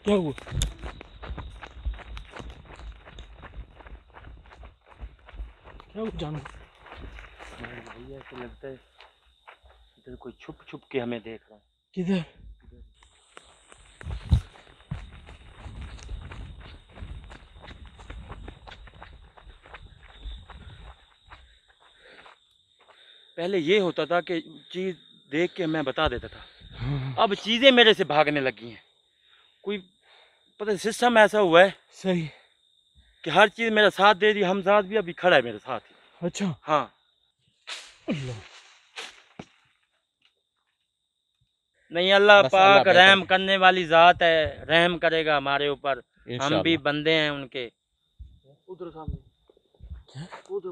क्या हुआ? क्या हुआ जानू? भैया ऐसे लगता है इधर कोई छुप छुप के हमें देख रहा है। किधर? पहले ये होता था कि चीज देख के मैं बता देता था, अब चीजें मेरे से भागने लगी हैं। कोई पता नहीं सिस्टम ऐसा हुआ है सही। कि हर चीज मेरा साथ दे रही, हम साथ भी अभी खड़ा है मेरे साथ ही। अच्छा। हाँ अल्लाह। नहीं, अल्लाह बस अल्लाह पाक बेहतर रहम है। करने वाली जात है, रहम करेगा हमारे ऊपर। हम भी इंशाअल्लाह। बंदे हैं उनके। उधर सामने क्या? उधर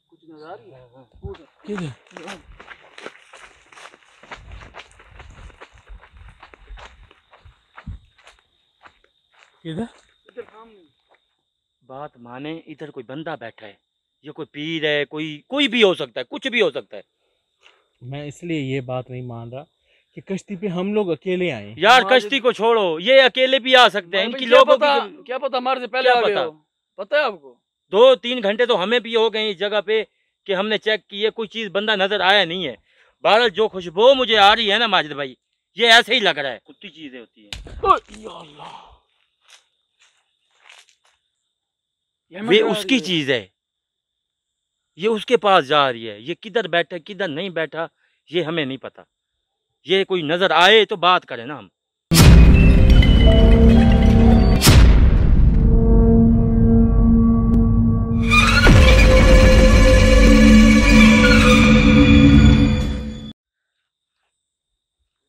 कुछ नजर आ रही है उधर। किधर? किधर? इधर सामने। बात माने, इधर कोई बंदा बैठा है, ये कोई पीर है, कोई भी हो सकता है, कुछ भी हो सकता है। मैं इसलिए ये बात नहीं मान रहा कि कश्ती पे हम लोग अकेले आए। यार कश्ती को छोड़ो, ये अकेले भी आ सकते हैं। इनकी लोगों की क्या पता हमारे से पहले क्या आ गए पता। हो। पता है आपको? 2-3 घंटे तो हमें भी हो गए इस जगह पे कि हमने चेक किए, कोई चीज बंदा नजर आया नहीं है। बहरहाल जो खुशबू मुझे आ रही है ना माजिद भाई, ये ऐसे ही लग रहा है कुत्ती चीजें होती है। या अल्लाह। वे उसकी चीज है, ये उसके पास जा रही है। ये किधर बैठा किधर नहीं बैठा ये हमें नहीं पता। ये कोई नजर आए तो बात करें ना हम।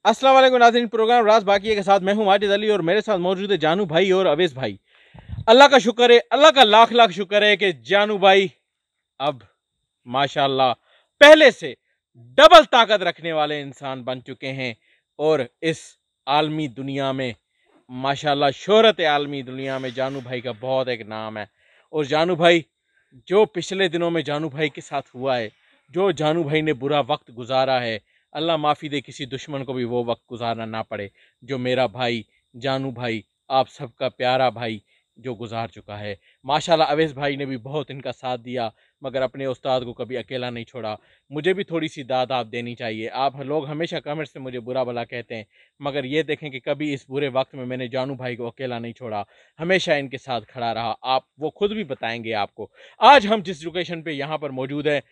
अस्सलाम वालेकुम नाज़रीन, प्रोग्राम राज बाकी के साथ मैं हूं माजिद अली और मेरे साथ मौजूद है जानू भाई और अवेश भाई। अल्लाह का शुक्र है, अल्लाह का लाख लाख शुक्र है कि जानू भाई अब माशाल्लाह पहले से डबल ताकत रखने वाले इंसान बन चुके हैं और इस आलमी दुनिया में माशाल्लाह शोहरत आलमी दुनिया में जानू भाई का बहुत एक नाम है। और जानू भाई, जो पिछले दिनों में जानू भाई के साथ हुआ है, जो जानू भाई ने बुरा वक्त गुजारा है, अल्लाह माफ़ी दे किसी दुश्मन को भी वो वक्त गुजारना ना पड़े जो मेरा भाई जानू भाई, आप सबका प्यारा भाई, जो गुजार चुका है। माशाल्लाह अवेश भाई ने भी बहुत इनका साथ दिया, मगर अपने उस्ताद को कभी अकेला नहीं छोड़ा। मुझे भी थोड़ी सी दाद आप देनी चाहिए। आप लोग हमेशा कमेंट्स में मुझे बुरा भला कहते हैं, मगर ये देखें कि कभी इस बुरे वक्त में मैंने जानू भाई को अकेला नहीं छोड़ा, हमेशा इनके साथ खड़ा रहा। आप वो खुद भी बताएंगे आपको। आज हम जिस लोकेशन पे यहाँ पर मौजूद है,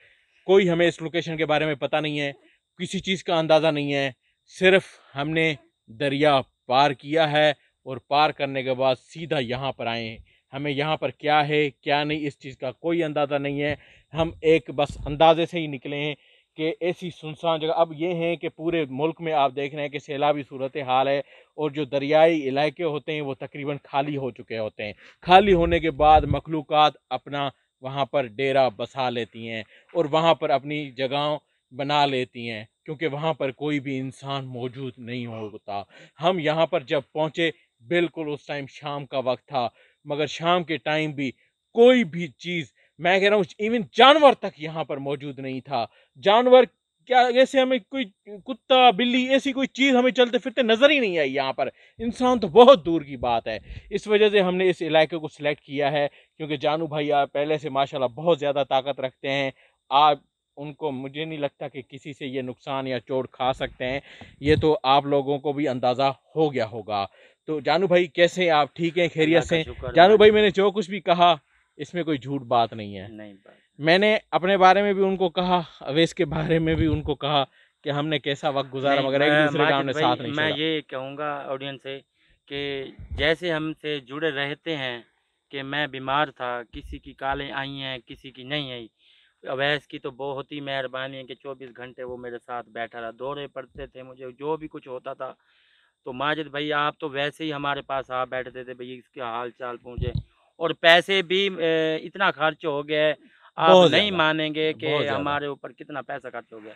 कोई हमें इस लोकेशन के बारे में पता नहीं है, किसी चीज़ का अंदाज़ा नहीं है। सिर्फ हमने दरिया पार किया है और पार करने के बाद सीधा यहाँ पर आए हैं। हमें यहाँ पर क्या है क्या नहीं इस चीज़ का कोई अंदाज़ा नहीं है। हम एक बस अंदाजे से ही निकले हैं कि ऐसी सुनसान जगह अब ये हैं कि पूरे मुल्क में आप देख रहे हैं कि सैलाबी सूरत हाल है और जो दरियाई इलाके होते हैं वो तकरीबन खाली हो चुके होते हैं। खाली होने के बाद मखलूक़ात अपना वहाँ पर डेरा बसा लेती हैं और वहाँ पर अपनी जगह बना लेती हैं, क्योंकि वहाँ पर कोई भी इंसान मौजूद नहीं होता। हम यहाँ पर जब पहुँचे बिल्कुल उस टाइम शाम का वक्त था, मगर शाम के टाइम भी कोई भी चीज़, मैं कह रहा हूँ इवन जानवर तक यहाँ पर मौजूद नहीं था। जानवर क्या, ऐसे हमें कोई कुत्ता बिल्ली ऐसी कोई चीज़ हमें चलते फिरते नज़र ही नहीं आई यहाँ पर। इंसान तो बहुत दूर की बात है। इस वजह से हमने इस इलाके को सिलेक्ट किया है, क्योंकि जानू भाई आप पहले से माशाल्लाह बहुत ज़्यादा ताकत रखते हैं। आप उनको, मुझे नहीं लगता कि किसी से ये नुकसान या चोट खा सकते हैं। ये तो आप लोगों को भी अंदाज़ा हो गया होगा। तो जानू भाई कैसे हैं आप? ठीक हैं, खैरियत से? जानू भाई मैंने जो कुछ भी कहा इसमें कोई झूठ बात नहीं है। नहीं, मैंने अपने बारे में भी उनको कहा, अवेश के बारे में भी उनको कहा कि हमने कैसा वक्त गुजारा, मगर एक दूसरे का हमने साथ नहीं मैं छोड़ा। ये कहूँगा ऑडियंस से कि जैसे हमसे जुड़े रहते हैं कि मैं बीमार था, किसी की कॉलें आई हैं किसी की नहीं आई। अवैस की तो बहुत ही मेहरबानी है कि 24 घंटे वो मेरे साथ बैठा रहा। दौरे पड़ते थे मुझे, जो भी कुछ होता था तो माजिद भाई आप तो वैसे ही हमारे पास आ बैठते थे, भाई इसके हाल चाल पूछे। और पैसे भी इतना खर्च हो गया है, आप बहुत नहीं ज़्यादा, मानेंगे कि बहुत ज़्यादा। हमारे ऊपर कितना पैसा खर्च हो गया।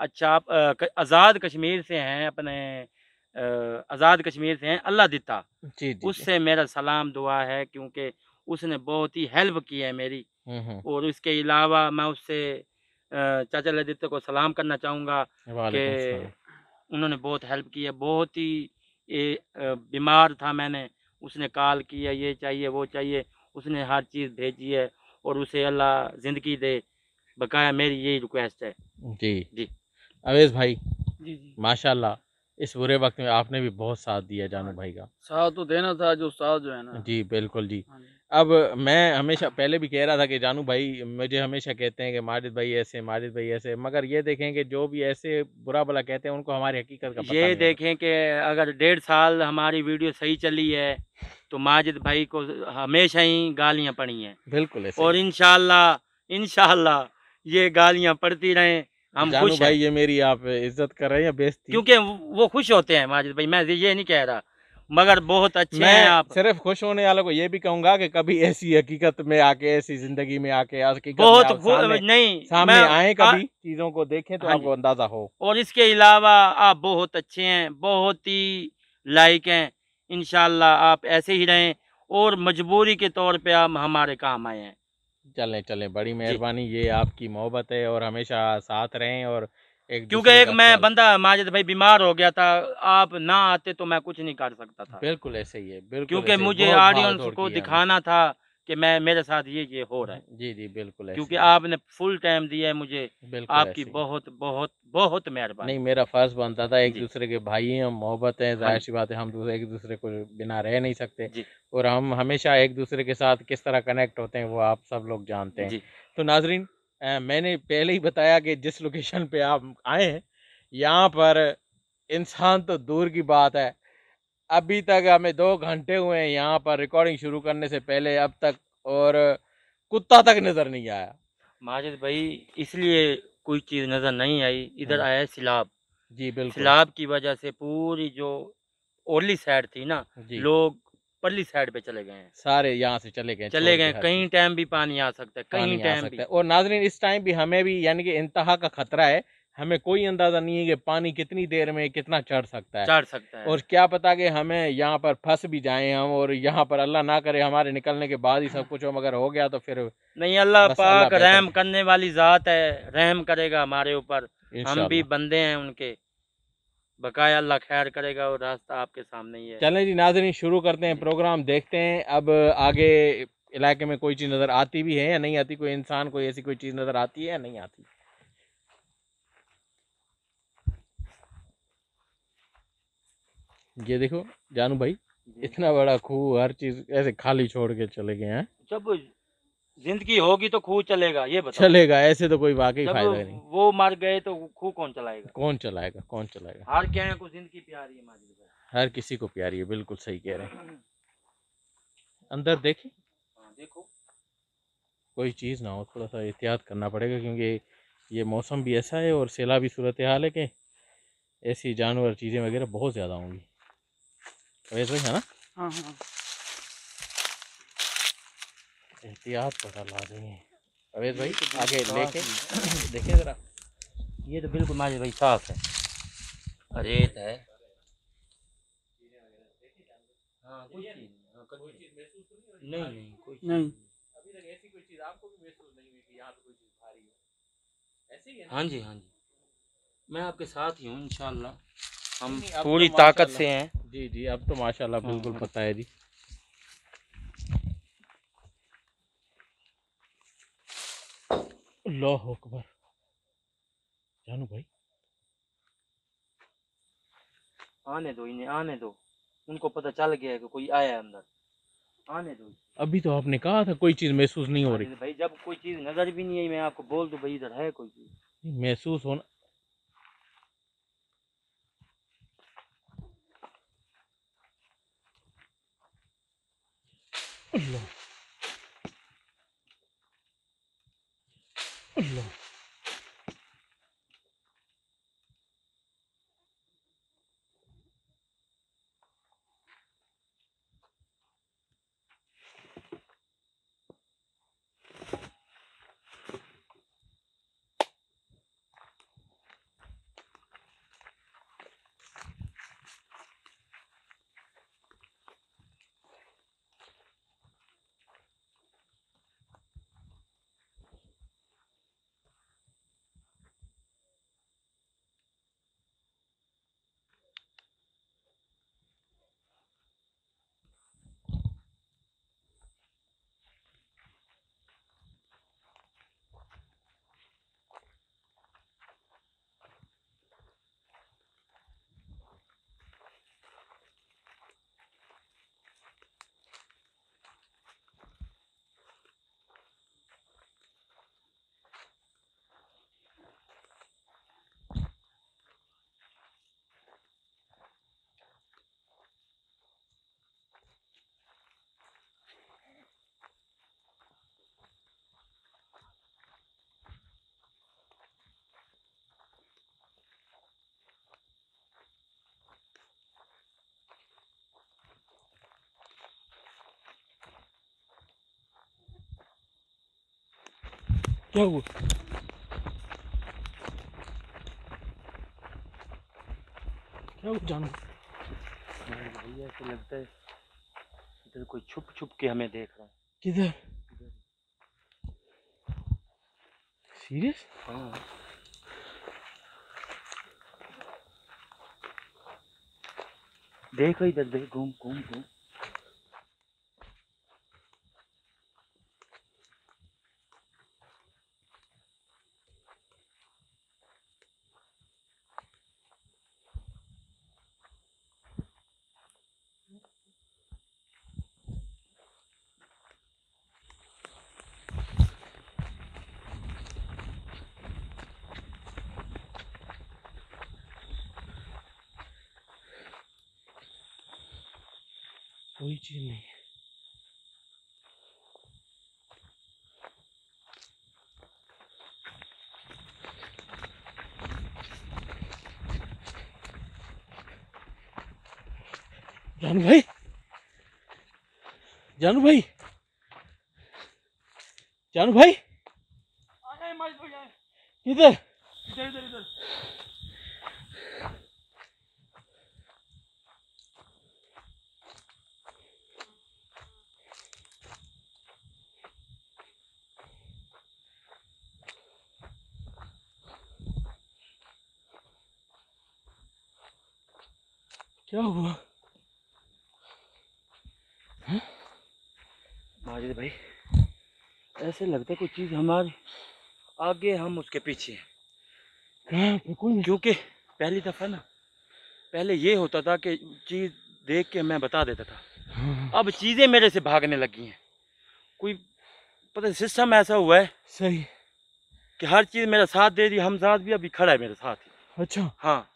अच्छा आप आज़ाद कश्मीर से हैं, अपने आज़ाद कश्मीर से हैं अल्लाह दिता, जी जी जी। उससे मेरा सलाम दुआ है, क्योंकि उसने बहुत ही हेल्प की है मेरी। और इसके अलावा मैं उससे चाचा लदित्य को सलाम करना चाहूँगा कि वालेकुम सलाम। उन्होंने बहुत हेल्प की है, बहुत ही बीमार था मैंने, उसने कॉल किया ये चाहिए वो चाहिए, उसने हर चीज़ भेजी है और उसे अल्लाह ज़िंदगी दे। बकाया मेरी यही रिक्वेस्ट है। जी जी अवेश भाई, जी जी। माशाल्लाह इस बुरे वक्त में आपने भी बहुत साथ दिया जानू हाँ, भाई का। साथ तो देना था, जो साथ जो है ना। जी बिल्कुल जी। हाँ जी। अब मैं हमेशा पहले भी कह रहा था कि जानू भाई मुझे हमेशा कहते हैं कि माजिद भाई ऐसे, माजिद भाई ऐसे, मगर ये देखें कि जो भी ऐसे बुरा भला कहते हैं उनको हमारी हकीकत का पता ये नहीं होता। देखें कि अगर 1.5 साल हमारी वीडियो सही चली है तो माजिद भाई को हमेशा ही गालियाँ पड़ी हैं बिल्कुल ऐसे और ही। इंशाल्लाह इंशाल्लाह ये गालियाँ पड़ती रहें, हम जानू खुश हैं। भाई ये मेरी आप इज्जत कर रहे हैं या बेइज्जती? क्योंकि वो खुश होते हैं माजिद भाई, मैं ये नहीं कह रहा, मगर बहुत अच्छे हैं मैं आप। सिर्फ खुश होने वालों को ये भी कहूंगा कि कभी ऐसी हकीकत में आके, ऐसी जिंदगी में आके, हकीकत में बहुत आप सामने नहीं मैं सामने आए, कभी चीजों को देखें तो हाँ आपको जी। अंदाजा हो। और इसके अलावा आप बहुत अच्छे हैं, बहुत ही लायक हैं। इंशाल्लाह आप ऐसे ही रहें और मजबूरी के तौर पे आप हमारे काम आए हैं। चलें चलें, बड़ी जी, मेहरबानी, ये आपकी मोहब्बत है और हमेशा साथ रहें और एक क्योंकि दूसरे एक का मैं ख्याल। बंदा माजिद भाई बीमार हो गया था, आप ना आते तो मैं कुछ नहीं कर सकता था। बिल्कुल ऐसे ही है, बिल्कुल क्योंकि ऐसे ही, मुझे बहुत भाग ऑडियंस दौड़ को की है हमने। दिखाना था कि मैं मेरे साथ ये हो रहा है। जी जी बिल्कुल ऐसे क्योंकि ही, आपने फुल टाइम दिया है मुझे, बिल्कुल आपकी ऐसे ही। बहुत बहुत बहुत नहीं, मेहरबानी। मेरा फर्ज बनता था, एक जी, दूसरे के भाई हैं, हम मोहब्बत है, हाँ जाहिर जी, सी बात है, हम दूसरे एक दूसरे को बिना रह नहीं सकते। जी, और हम हमेशा एक दूसरे के साथ किस तरह कनेक्ट होते हैं वो आप सब लोग जानते हैं। जी। तो नाजरीन, मैंने पहले ही बताया कि जिस लोकेशन पे आप आए हैं, यहाँ पर इंसान तो दूर की बात है, अभी तक हमें 2 घंटे हुए हैं यहाँ पर रिकॉर्डिंग शुरू करने से पहले अब तक, और कुत्ता तक नजर नहीं आया। माजिद भाई इसलिए कोई चीज़ नज़र नहीं आई, इधर हम्म, आया है सिलाब। जी बिल्कुल। सिलाब की वजह से पूरी जो ओरली साइड थी ना, जी, लोग परली साइड पे चले गए हैं। सारे यहाँ से चले गए चले छोड़ के गए, हर चीज। कहीं टाइम भी पानी आ सकता है, कहीं पानी आ टाइम सकता भी। है, और नाजरीन इस टाइम भी हमें भी यानी कि इंतहा का खतरा है। हमें कोई अंदाजा नहीं है कि पानी कितनी देर में कितना चढ़ सकता है, चढ़ सकता है। और क्या पता कि हमें यहाँ पर फंस भी जाएं हम, और यहाँ पर अल्लाह ना करे हमारे निकलने के बाद ही सब कुछ हो, मगर हो गया तो फिर नहीं, अल्लाह बस अल्लाह पाक बेहतर रहम करने वाली ज़ात है, रहम करेगा हमारे ऊपर। हम भी इंशाल्लाह। बंदे हैं उनके, बकाया अल्लाह खैर करेगा और रास्ता आपके सामने ही है। चलें जी नाजरीन, शुरू करते हैं जी। प्रोग्राम, देखते हैं अब आगे इलाके में कोई चीज़ नज़र आती भी है या नहीं आती, कोई इंसान कोई ऐसी कोई चीज़ नज़र आती है या नहीं आती। ये देखो जानू भाई, जी। इतना बड़ा खूह, हर चीज़ ऐसे खाली छोड़ के चले गए हैं। जब जिंदगी होगी तो खूह चलेगा, ये बताओ। चलेगा, ऐसे तो कोई वाकई जब फायदा नहीं। वो मर गए तो खूह कौन चलाएगा? कौन चलाएगा, कौन चलाएगा? हर क्या को जिंदगी प्यारी है माजिद भाई। हर किसी को प्यारी है, बिल्कुल सही कह रहे हैं। अंदर देखें, हाँ देखो। कोई चीज़ ना हो, थोड़ा सा एहतियात करना पड़ेगा, क्योंकि ये मौसम भी ऐसा है और सैलाबी सूरत हाल है कि ऐसी जानवर चीज़ें वगैरह बहुत ज़्यादा होंगी, वैसे है ना। हाँ हाँ। एहतियात बड़ा लाजमी है। अवेश भाई ये तो आगे बिल्कुल लेके साफ देखें ज़रा। ये तो बिल्कुल माजिद भाई साफ है, रेत है। हाँ कोई चीज नहीं, हाँ, नहीं नहीं कोई चीज नहीं। अभी तक ऐसी कोई चीज़ आपको भी महसूस नहीं हुई कि यहाँ पे कोई चीज़ भारी है, ऐसे ही है ना? हाँ जी हाँ जी, मैं आपके साथ ही हूँ इंशाल्लाह। हम नहीं, अब पूरी तो ताकत माशाल्लाह, से हैं। जी जी, अब तो माशाल्लाह हाँ बिल्कुल हाँ। पता है जी। अल्लाह अकबर। जानू भाई, आने दो इन्हें, आने दो, उनको पता चल गया है कि कोई आया है अंदर, आने दो। अभी तो आपने कहा था कोई चीज़ महसूस नहीं हो रही। माजिद भाई जब कोई चीज नजर भी नहीं आई, मैं आपको बोल दूं भाई इधर है कोई चीज। महसूस होना। अल्लाह, अल्लाह। क्या हुआ? क्या हुआ जानू? भैया ऐसे लगता है इधर कोई छुप छुप के हमें देख रहा है। किधर? सीरियस? हाँ। देखो इधर देख, घूम घूम घूम। कोई चीज नहीं है। जानू भाई, जानू भाई, जानू भाई, किधर? इधर इधर इधर। क्या हुआ? माजिद भाई ऐसे लगता है कोई चीज हमारे आगे, हम उसके पीछे हैं। कहाँ पे? कोई नहीं। क्योंकि पहली दफा ना, पहले ये होता था कि चीज देख के मैं बता देता था, हाँ, अब चीजें मेरे से भागने लगी हैं। कोई पता सिस्टम ऐसा हुआ है सही। कि हर चीज मेरा साथ दे रही, हम साथ भी अभी खड़ा है मेरे साथ ही। अच्छा, हाँ,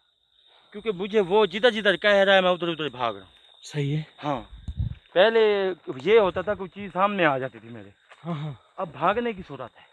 क्योंकि मुझे वो जिधर जिधर कह रहा है मैं उधर उधर भाग रहा हूँ। सही है। हाँ, पहले ये होता था कोई चीज सामने आ जाती थी मेरे, हाँ हाँ, अब भागने की सूरत है।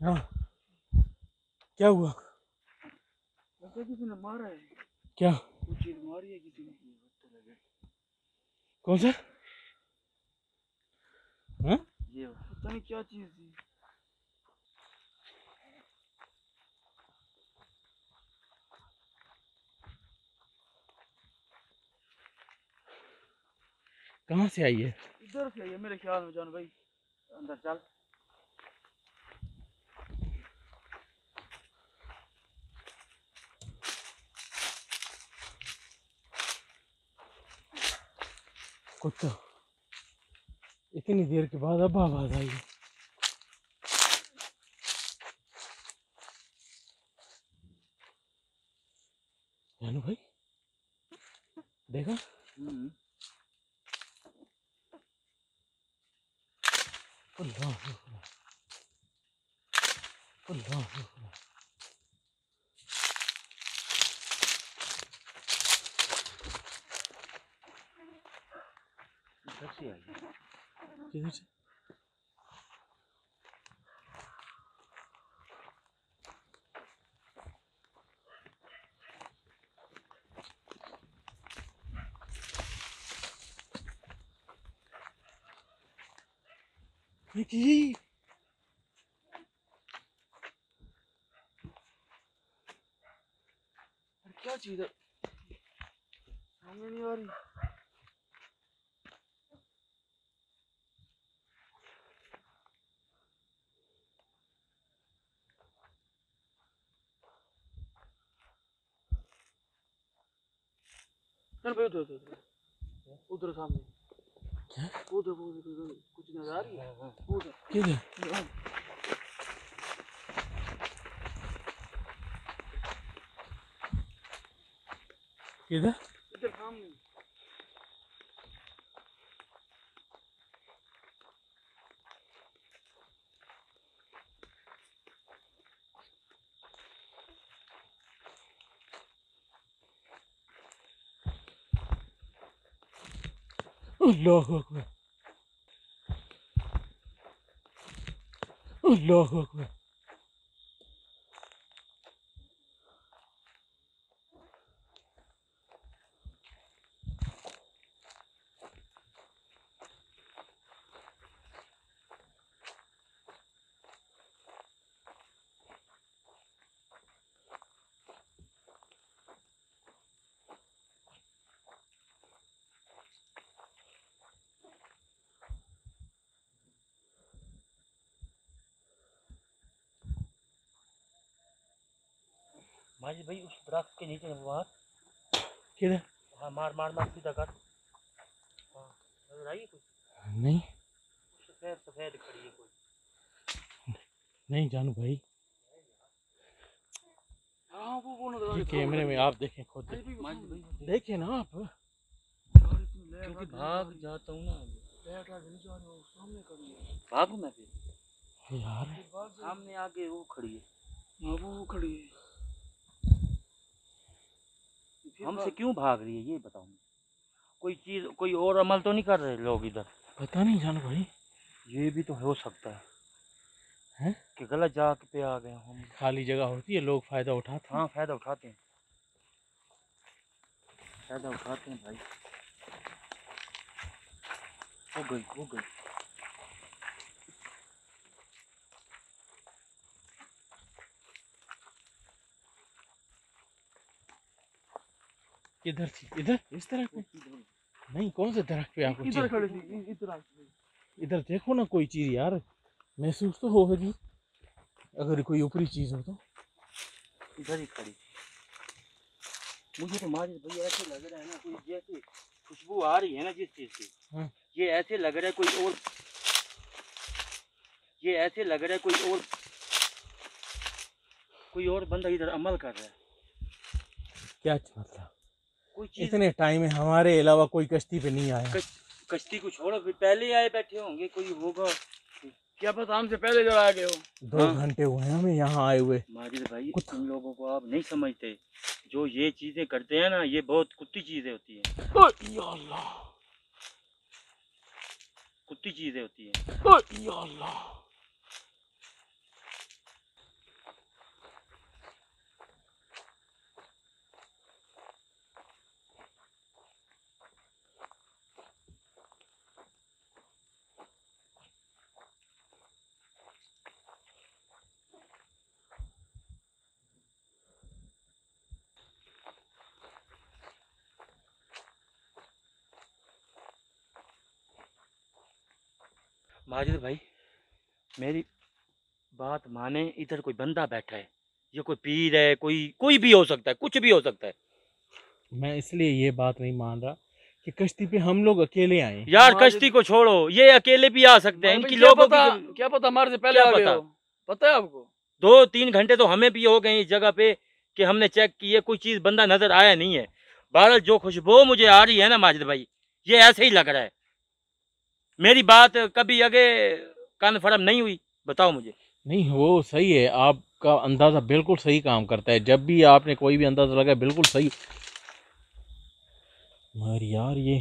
हाँ, क्या हुआ? लगता है किसी ने मारा है। क्या? कोई चीज मारी है किसी ने। कौन सा? हाँ? ये पता नहीं क्या चीज थी। कहाँ से आई है? इधर से आई है मेरे ख्याल में। जान भाई अंदर चल। कुत्ता। इतनी देर के बाद अब आवाज आई है। जानू भाई, देखा? अल्लाह अल्लाह, अल्लाह अल्लाह। इधर से आई है। किधर से? ये क्या चीज है समझ नहीं आ रही। चल भाई उधर उधर उधर सामने। उधर कुछ नजर आ रही है उधर किधर? किधर? इधर सामने अल्लाह अकबर, अल्लाह अकबर। माजिद भाई उस दरख्त के नीचे बाहर किधर? हाँ मार मार मार सीधा कर। हाँ नजर आई कुछ? नहीं सफेद सफेद खड़ी है कोई। नहीं जानू भाई, हाँ वो नजर आ ये रही कैमरे में आप देखें, खुद देखें ना आप। क्योंकि भाग जाता हूँ ना, बैठ आ नहीं जा रही हो सामने खड़ी है भागू मैं फिर यार सामने आके वो खड़ी है। हाँ वो खड़ी है हमसे क्यों भाग रही है ये बताओ। कोई चीज कोई और अमल तो नहीं कर रहे लोग इधर? पता नहीं जानू भाई। ये भी तो हो सकता है हैं? कि गलत जगह पे आ गए हम। खाली जगह होती है, लोग फायदा उठाते हैं। हाँ फायदा उठाते हैं, फायदा उठाते हैं भाई। हो गई हो गई। किधर थी? इधर इस तरफ पे? नहीं, कौन से दरख्त पे आपको इधर चीज़? खड़ी थी इधर इधर देखो ना, कोई चीज यार महसूस तो होगी, अगर कोई ऊपरी चीज हो तो। इधर ही खड़ी। मुझे तो माजिद भाई ऐसे लग रहा है ना, कोई जैसे खुशबू आ रही है ना जिस चीज की, हाँ। ये ऐसे लग रहा है कोई और, ये ऐसे लग रहा है कोई और बंदा इधर अमल कर रहा है। क्या मतलब? कोई चीज इतने टाइम में हमारे अलावा कोई कश्ती पे नहीं आया। कश्ती को छोड़ो, फिर पहले आए बैठे होंगे, कोई होगा। क्या पता हमसे पहले जब आ गए हो। 2 घंटे हुए हैं हमें यहाँ आए हुए। माजिद भाई इन लोगों को आप नहीं समझते, जो ये चीजें करते हैं ना, ये बहुत कुत्ती चीजें होती हैं। या अल्लाह, कुत्ती चीजें होती हैं। या अल्लाह। माजिद भाई मेरी बात माने, इधर कोई बंदा बैठा है, ये कोई पीर है, कोई भी हो सकता है, कुछ भी हो सकता है। मैं इसलिए ये बात नहीं मान रहा कि कश्ती पे हम लोग अकेले आए। यार कश्ती को छोड़ो, ये अकेले भी आ सकते हैं। इनकी लोगों की क्या पता हमारे से पहले क्या आ गए पता? हो। पता है आपको? 2-3 घंटे तो हमें भी हो गए इस जगह पे कि हमने चेक किए, कोई चीज बंदा नजर आया नहीं है। बहरहाल जो खुशबू मुझे आ रही है ना माजिद भाई, ये ऐसे ही लग रहा है। मेरी बात कभी आगे कन्फर्म नहीं हुई, बताओ मुझे। नहीं, वो सही है, आपका अंदाजा बिल्कुल सही काम करता है। जब भी आपने कोई भी अंदाजा लगाया बिल्कुल सही। मगर यार ये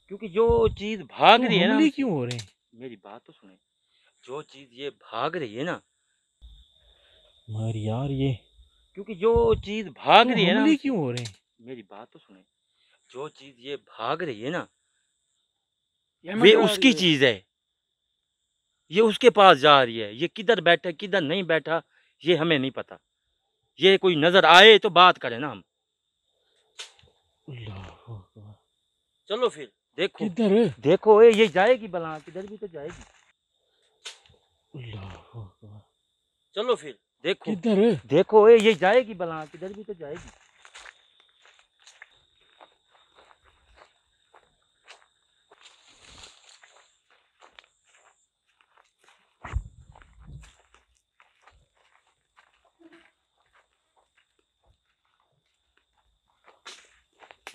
क्योंकि जो चीज भाग तो रही है ना हमले क्यों हो रहे हैं? मेरी बात तो सुने, जो चीज ये भाग रही है ना, मगर यार ये क्योंकि जो चीज भाग तो रही है ना, हमले क्यों हो रहे हैं? मेरी बात तो सुने, जो चीज ये भाग रही है ना, ये वे मजा आ उसकी रही है। चीज है। ये उसके पास जा रही है। ये किधर बैठा किधर नहीं बैठा ये हमें नहीं पता। ये कोई नजर आए तो बात करें ना हम। अल्लाह अकबर। चलो फिर देखो, किधर? देखो ये जाएगी बला, किधर भी तो जाएगी। अल्लाह अकबर। चलो फिर देखो, किधर? देखो ये जाएगी बला, किधर भी तो जाएगी।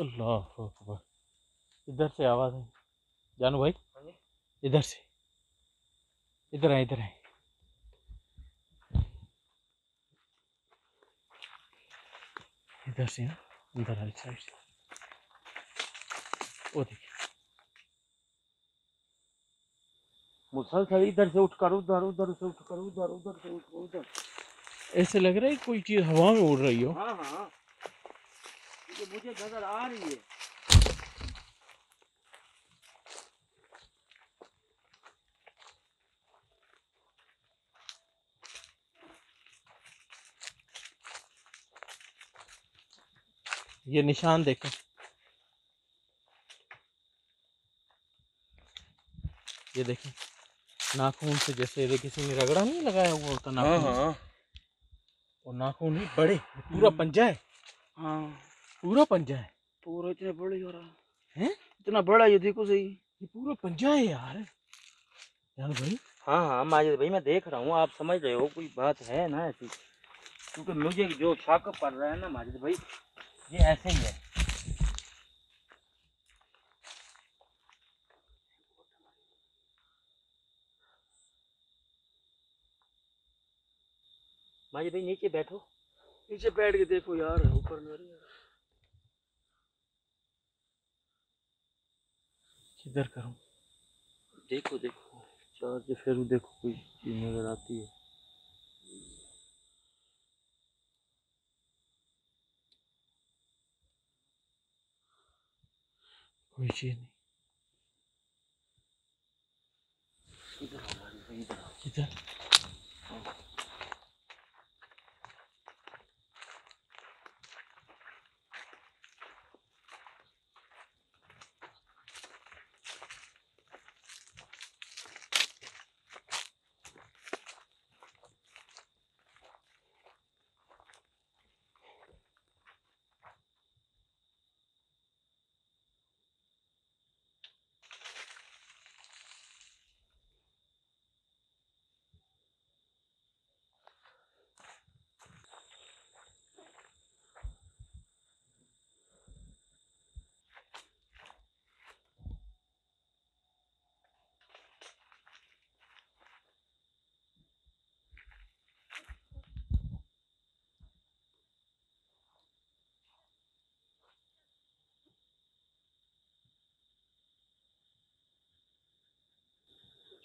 अल्लाह अकबर, इधर से आवाज है जानू भाई, इधर से, इधर आए, इधर आए। इधर से, इधर वाली साइड से, वो देखिए मुसलसल इधर से उठकर उधर, उधर से उठकर उधर, उधर से उठकर उधर। ऐसे लग रहा है कोई चीज हवा में उड़ रही हो। हाँ हाँ, क्योंकि मुझे नजर आ रही है। ये निशान देखें, ये देखें नाखून से, जैसे किसी ने रगड़ा नहीं लगाया हुआ होता नाखून से। और नाखून ही बड़े, पूरा पंजा है। हाँ पूरा पंजा है, पूरा इतने बड़े हो रहा हैं? इतना बड़ा, ये देखो सही। ये पूरा पंजा है यार भाई। हाँ हाँ माजिद भाई, मैं देख रहा हूँ, आप समझ रहे हो, कोई बात है ना ऐसी। क्योंकि मुझे जो शक पड़ रहा है ना माजिद भाई, ये ऐसे ही है। माजिद भाई नीचे बैठो, नीचे बैठ के देखो यार, ऊपर नहीं आ रही यार। किधर करूं? देखो देखो, चार्ज फिर देखो, कोई चीज नजर आती है। कोई चीज नहीं। इधर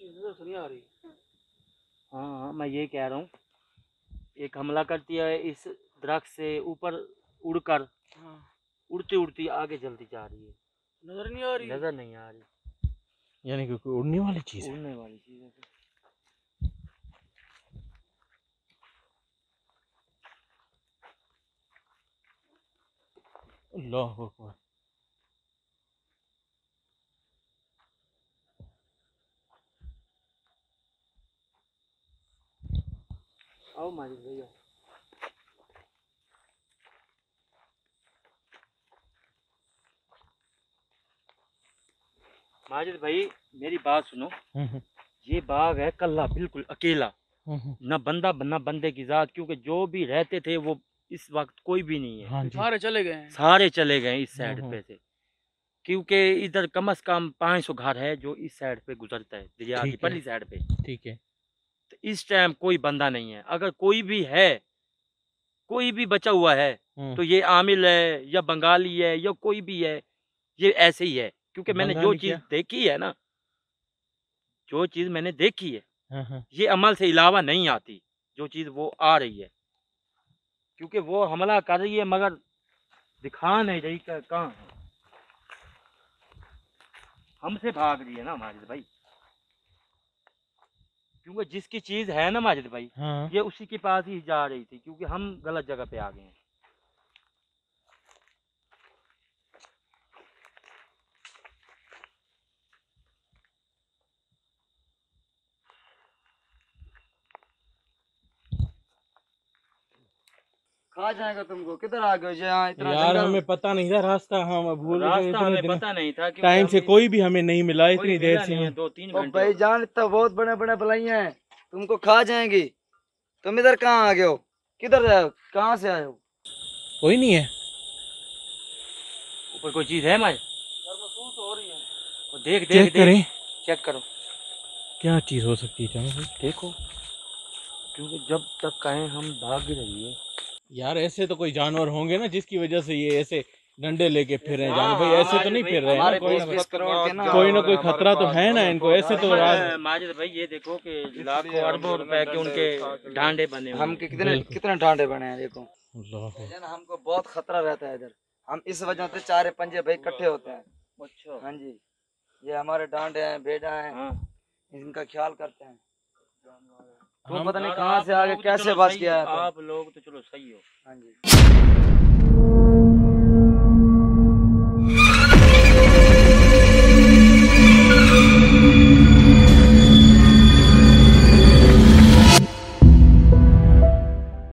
नजर तो नहीं आ रही। हाँ हाँ, मैं ये कह रहा हूँ, एक हमला करती है इस दरख्त से ऊपर उड़कर, हाँ उड़ती उड़ती आगे जल्दी जा रही है। नजर नहीं आ रही। नजर नहीं आ रही, यानी कि कोई उड़ने वाली चीज है। उड़ने वाली चीज है। अल्लाह अकबर। आओ माजिद भैया, माजिद भाई मेरी बात सुनो। ये बाग है कल्ला, बिल्कुल अकेला, न बंदा न बंदे की जात, क्योंकि जो भी रहते थे वो इस वक्त कोई भी नहीं है। हाँ जी। सारे चले गए हैं। सारे चले गए इस साइड पे से, क्योंकि इधर कम से कम 500 घर है जो इस साइड पे गुजरता है, दरिया की ठीक है। पल्ली साइड पे। ठीक है। तो इस टाइम कोई बंदा नहीं है। अगर कोई भी है, कोई भी बचा हुआ है, तो ये आमिल है या बंगाली है या कोई भी है, ये ऐसे ही है। क्योंकि मैंने जो बंगाली चीज क्या? देखी है ना, जो चीज मैंने देखी है, हाँ। ये अमल से इलावा नहीं आती, जो चीज वो आ रही है। क्योंकि वो हमला कर रही है मगर दिखा नहीं रही कहाँ है। हमसे भाग रही है ना माजिद भाई, क्योंकि जिसकी चीज है ना माजिद भाई, हाँ। ये उसी के पास ही जा रही थी, क्योंकि हम गलत जगह पे आ गए हैं। कहाँ जाएगा तुमको, किधर आ गए यहाँ इतना यार जंगल? हमें पता नहीं था रास्ता, हम भूल गए रास्ता इतने हमें दिन। पता नहीं था, क्योंकि टाइम से हम कोई भी हमें नहीं मिला कोई इतनी देर मिला से नहीं है, हम। 2-3 ओ घंटे भाई हो गए। जान, इतना बहुत बड़े बड़े बलाइयाँ हैं, तुमको खा जाएंगी। तुम इधर कहाँ आ गए हो, किधर आए हो, कहाँ से आए हो? कोई नहीं है। कोई चीज है हमारे? देख चेक देख करें चेक करो, क्या चीज हो सकती है जानो भाई। देखो, क्योंकि जब तक कहें हम भाग रही है। यार ऐसे तो कोई जानवर होंगे ना जिसकी वजह से ये ऐसे डंडे लेके फिर रहे हैं जानो भाई, ऐसे तो नहीं फिर रहे हैं ना, हमारे कोई ना 20 करोड़ के ना कोई ना कोई खतरा तो है ना इनको, ऐसे तो राज माजिद भाई ये देखो कि लाखों अरबों रुपए के उनके ढांडे बने हुए हैं। हम कितने कितने डांडे बने हैं देखो। अल्लाह। भाईजान हमको बहुत खतरा रहता है इधर, हम इस वजह से चारे पंजे भाई इकट्ठे होते हैं। अच्छा। हाँ जी, ये हमारे डांडे हैं, बेड़ा हैं, हाँ। इनका ख्याल करते हैं। तो हम पता नहीं यार, कहाँ आप से आगे लोग तो कैसे चलो बच सही गया है हो, तो। आप लोग तो चलो सही हो। हाँ जी।